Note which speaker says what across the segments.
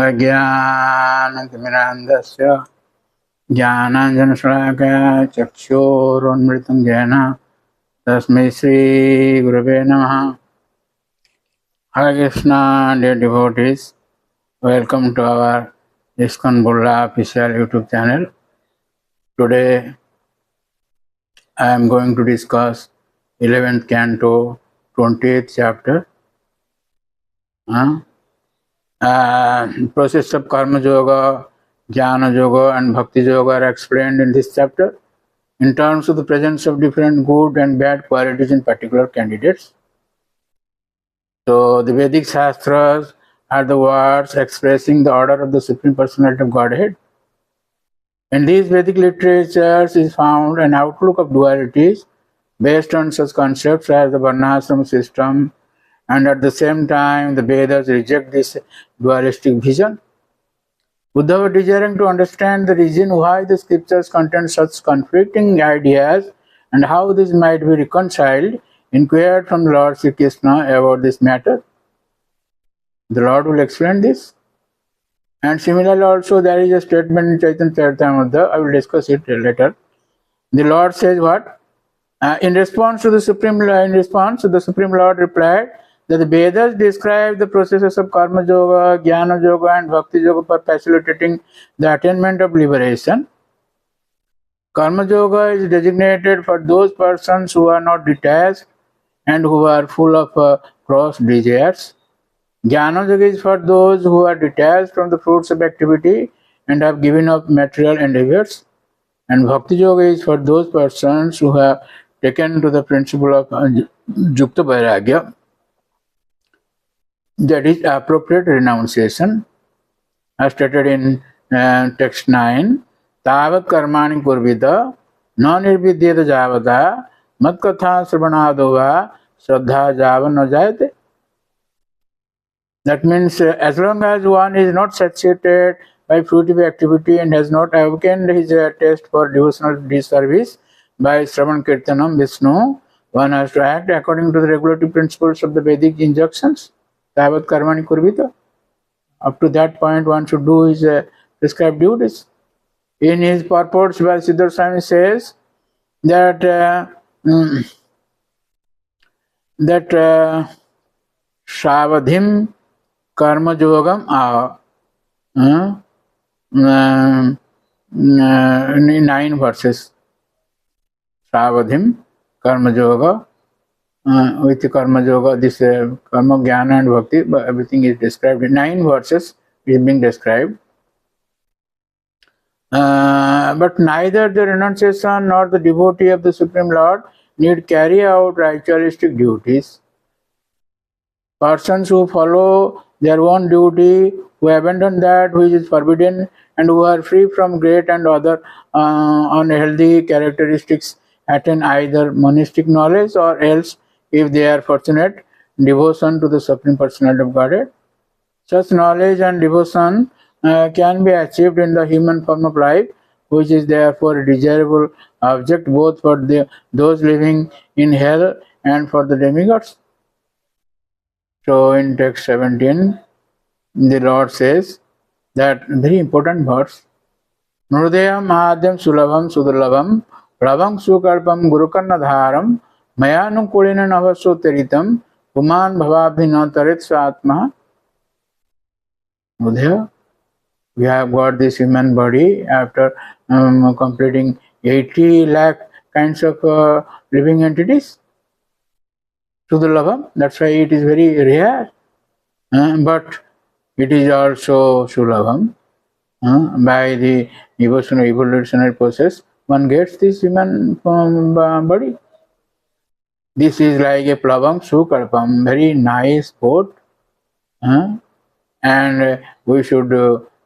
Speaker 1: अज्ञानतिमिरान्धस्य ज्ञानाञ्जनशलाकया चक्षुरुन्मिलितं येन तस्मै श्रीगुरवे नमः. Hare Krishna, dear devotees, welcome to our ISKCON Bulla official YouTube channel. Today I am going to discuss 11th canto, 20th chapter. Process of karma yoga, jnana yoga and bhakti yoga are explained in this chapter in terms of the presence of different good and bad qualities in particular candidates. So the Vedic Shastras are the words expressing the order of the Supreme Personality of Godhead. In these Vedic literatures is found an outlook of dualities based on such concepts as the Varnashram system, and at the same time the Vedas reject this dualistic vision. Uddhava, desiring to understand the reason why the scriptures contain such conflicting ideas and how this might be reconciled, inquired from the Lord Sri Krishna about this matter. The Lord will explain this. And similarly also there is a statement in Chaitanya Charitamrita, I will discuss it later. The Lord says what? In response, the Supreme Lord replied that the Vedas describe the processes of karma yoga, jnana yoga and bhakti yoga for facilitating the attainment of liberation. Karma yoga is designated for those persons who are not detached and who are full of cross desires. Jnana yoga is for those who are detached from the fruits of activity and have given up material endeavors. And bhakti yoga is for those persons who have taken to the principle of yukta vairagya, that is appropriate renunciation, as stated in text 9. Tavat karmani kurvita na nirvidyeta javata mat katha sravanadova shraddha java na jayate. That means as long as one is not satiated by fruitive activity and has not awakened his taste for devotional service by Shravan Kirtanam Vishnu, one has to act according to the regulative principles of the Vedic injunctions. Tavat karmani kurvita. Up to that point one should do his prescribed duties. In his purports, Siddhar Swami says that Shavadhim karma yogam in 9 verses. Shavadhim karma yoga, with karma yoga, this karma, jnana and bhakti, everything is described in 9 verses, is being described. But neither the renunciation nor the devotee of the Supreme Lord need carry out ritualistic duties. Persons who follow their own duty, who abandon that which is forbidden, and who are free from great and other unhealthy characteristics, attain either monastic knowledge or else, if they are fortunate, devotion to the Supreme Personality of Godhead. Such knowledge and devotion can be achieved in the human form of life, which is therefore a desirable object both for those living in hell and for the demigods. So in text 17, the Lord says that very important verse, Nurdayam Adyam Sulabham Sudurlabham Prabham Sukalpam Gurukarnadharam Mayanukulina Navasotaritam Puman Bhavabhina Tarit Swatma. Nurdaya, we have got this human body after completing 80 lakh kinds of living entities. Sudurlabham, that's why it is very rare, but it is also Sulabham. By the evolutionary process, one gets this human body. This is like a Plavam Sukalpam, very nice boat, and we should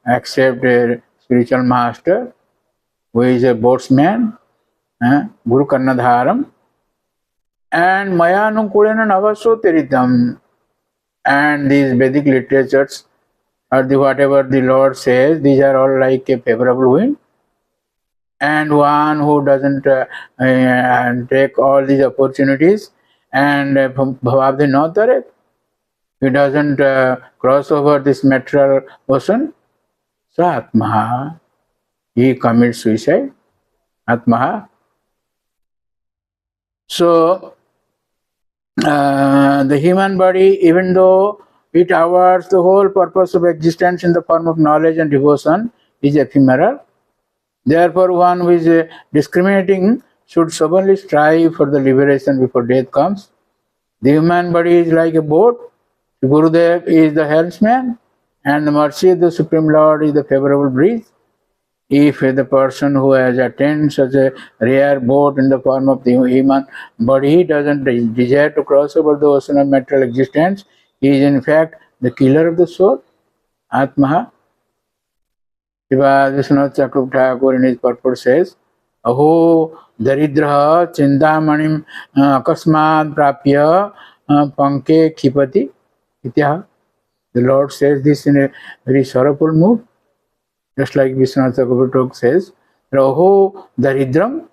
Speaker 1: accept a spiritual master who is a boatsman, Guru Karnadharam, and Mayanukulena Navasotiritam. And these Vedic literatures, or whatever the Lord says, these are all like a favorable wind. And one who doesn't take all these opportunities and Bhavabdi Notare, he doesn't cross over this material ocean, so Atmaha, he commits suicide. Atmaha. So the human body, even though it awards the whole purpose of existence in the form of knowledge and devotion, is ephemeral. Therefore, one who is discriminating should stubbornly strive for the liberation before death comes. The human body is like a boat. Gurudev is the helmsman, and the mercy of the Supreme Lord is the favorable breeze. If the person who has attained such a rare boat in the form of the human body doesn't desire to cross over the ocean of material existence, he is in fact the killer of the soul, Atmaha. Vishwanath Chakravarti Thakur in his purport says, Aho daridra chindamanим akasmad prapya panke khipati. The Lord says this in a very sorrowful mood, just like Vishwanath Chakravarti says, Aho daridram,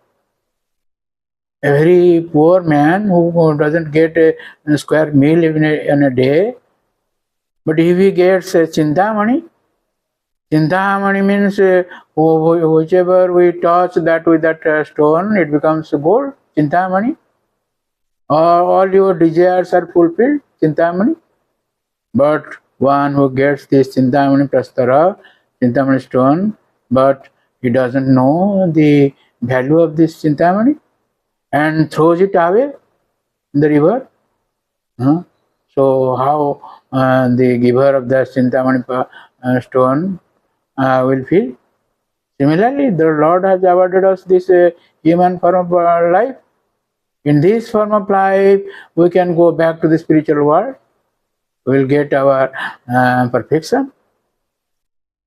Speaker 1: a very poor man who doesn't get a square meal in a day, but if he gets a chintamani, Chintamani means whichever we touch that with that stone, it becomes gold. Chintamani. All your desires are fulfilled. Chintamani. But one who gets this Chintamani prastara, Chintamani stone, but he doesn't know the value of this Chintamani and throws it away in the river. So how the giver of the Chintamani stone will feel? Similarly, the Lord has awarded us this human form of life. In this form of life, we can go back to the spiritual world. We will get our perfection.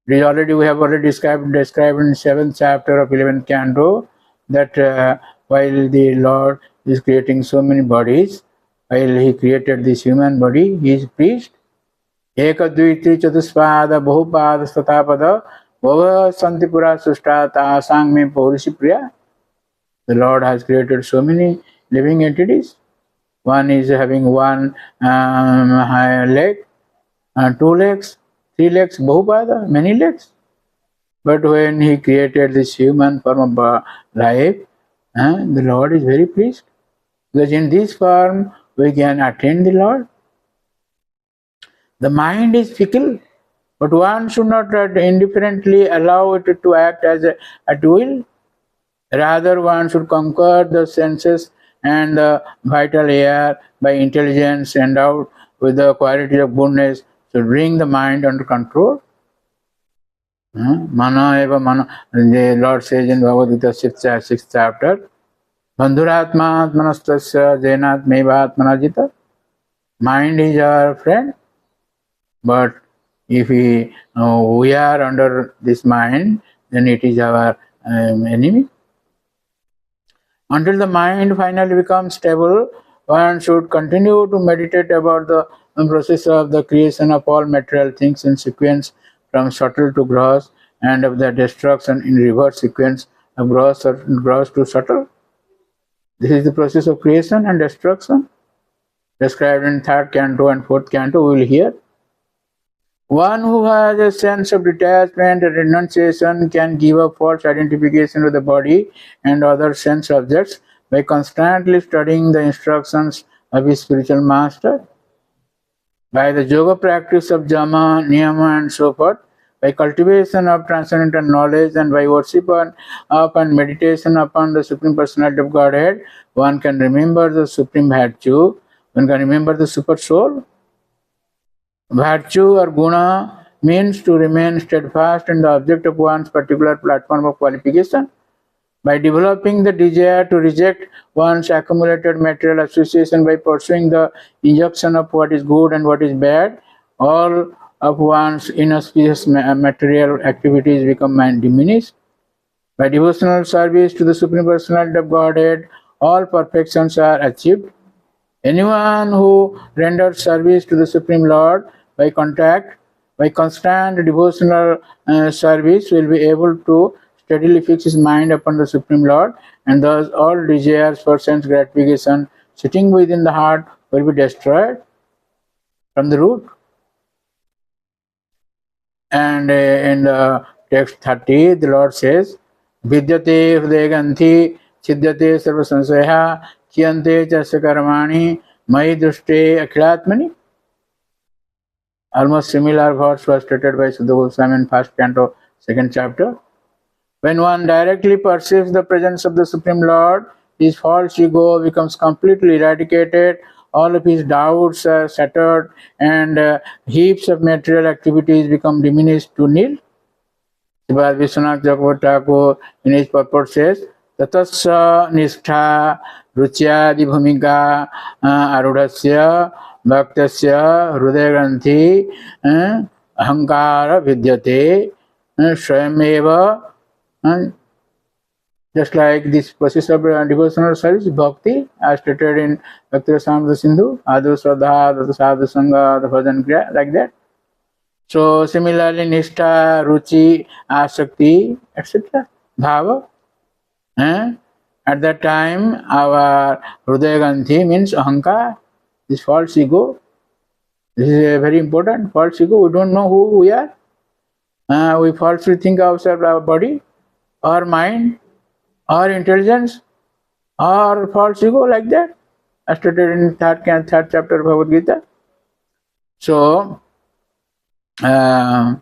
Speaker 1: We have already described in 7th chapter of 11th canto that while the Lord is creating so many bodies, while He created this human body, He is pleased. Eka dviti chatuspada bahupada statapada bhava santipura sushta tasang me paurushi priya. The Lord has created so many living entities. One is having one leg, 2 legs, 3 legs, bahupada, many legs. But when He created this human form of life, the Lord is very pleased. Because in this form, we can attain the Lord. The mind is fickle, but one should not indifferently allow it to act as at will. Rather, one should conquer the senses and the vital air by intelligence endowed with the quality of goodness to bring the mind under control. Mana eva mana, the Lord says in Bhagavad Gita 6th chapter, Bandhuratma atmanastasya jenat meva atmanajita. Mind is our friend, but if we are under this mind, then it is our enemy. Until the mind finally becomes stable, one should continue to meditate about the process of the creation of all material things in sequence from subtle to gross, and of the destruction in reverse sequence of gross to subtle. This is the process of creation and destruction described in 3rd canto and 4th canto. We will hear. One who has a sense of detachment and renunciation can give up false identification with the body and other sense objects by constantly studying the instructions of his spiritual master. By the yoga practice of jama, niyama and so forth, by cultivation of transcendental knowledge and by worship and meditation upon the Supreme Personality of Godhead, one can remember the Supreme Virtue, one can remember the Super Soul. Virtue or guna means to remain steadfast in the object of one's particular platform of qualification. By developing the desire to reject one's accumulated material association by pursuing the injunction of what is good and what is bad, all of one's inauspicious material activities become diminished. By devotional service to the Supreme Personality of Godhead, all perfections are achieved. Anyone who renders service to the Supreme Lord by constant devotional service will be able to steadily fix his mind upon the Supreme Lord, and thus all desires for sense gratification sitting within the heart will be destroyed. from the root. And in the text 30, the Lord says, Vidyate hrudayanthi chidyate sarva sansaya kiyante chasya karmani mai drushte akhilatmani. Almost similar verse was stated by Sudha Goswami in first canto, second chapter. When one directly perceives the presence of the Supreme Lord, his false ego becomes completely eradicated, all of his doubts are shattered, and heaps of material activities become diminished to nil. Srila Vishwanath Chakravarti Thakur in his purport says, Tatasya nishtha rucyadi bhumika arudhasya bhaktasya hrudayagranthi ahankara vidyate swayameva. Just like this process of devotional service, bhakti, as stated in Bhakti Rasamrita Sindhu, Adu Shraddha, Sadhu Sangha, the Bhajan Kriya, like that. So similarly, nishtha, ruchi, asakti, etc., bhava. At that time, our hrudayaganthi means ahankar, this false ego. This is very important, false ego. We don't know who we are. We falsely think ourselves, our body, our mind, our intelligence, or false ego, like that, as stated in third chapter of Bhagavad Gita. So, the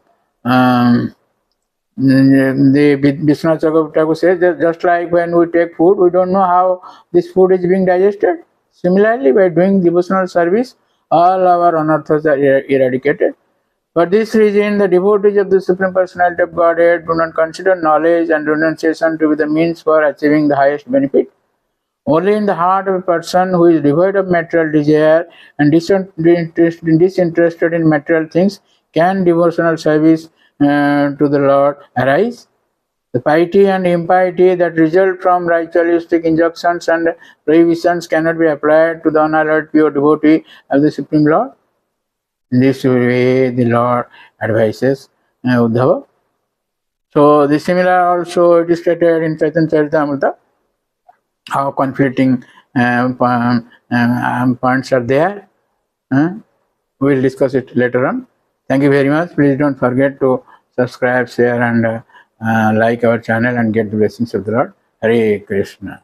Speaker 1: Vishwanath Chakravarti Thakur says that just like when we take food, we don't know how this food is being digested. Similarly, by doing devotional service, all our anarthas are eradicated. For this reason, the devotees of the Supreme Personality of Godhead do not consider knowledge and renunciation to be the means for achieving the highest benefit. Only in the heart of a person who is devoid of material desire and disinterested in material things can devotional service to the Lord arise. The piety and impiety that result from ritualistic injunctions and prohibitions cannot be applied to the unalloyed pure devotee of the Supreme Lord. In this way, the Lord advises Uddhava. So, the similar also it is stated in Chaitanya Charitamrita, how conflicting points are there. We will discuss it later on. Thank you very much. Please don't forget to subscribe, share, and like our channel and get the blessings of the Lord. Hare Krishna.